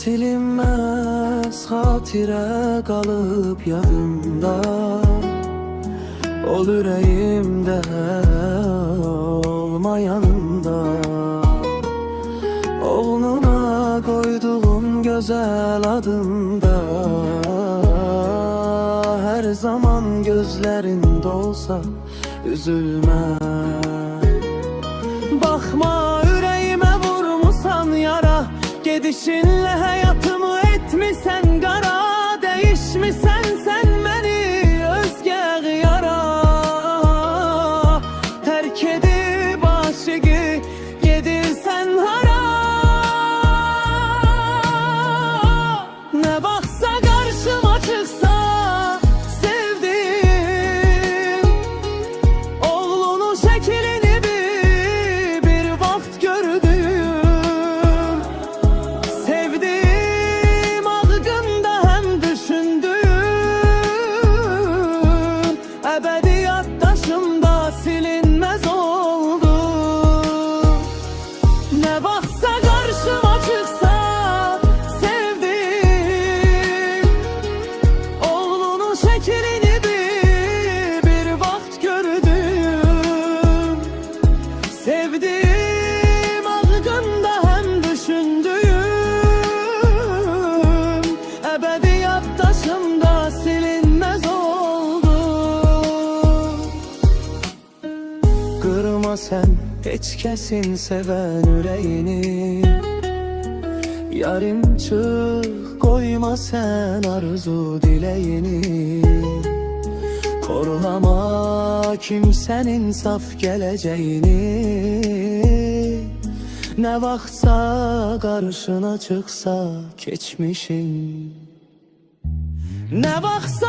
silinmez hatire kalıp yadımda. Ol yüreğimde olmayanında. Oğluna koyduğum güzel adında. Her zaman gözlerinde olsa üzülme. Bakma yüreğime vurmusan yara, gidişinle hayatımı etmişsen kara. Değişmişsen sen beni özge yara. Terk edip aşığı gidirsen hara. Ne baksa karşıma çıksa sevdim. Oğlunun şeklini bir vakit gördüm. Sevdim aklımda hem düşündüm. Ebediyat taşımda silinmez oldu. Ne baksa karşıma çıksa sevdim. Oğlunun şeklini bir vakit gördüm. Sevdim aklımda hem düşündüğüm. Ebediyat taşımda silinmez oldu. Kırma sen hiç kesin seven yüreğini. Yarim çık koyma sen arzu dileğini. Korulama kimsenin saf geleceğini. Ne vaksa karşına çıksa geçmişin. Ne vaksa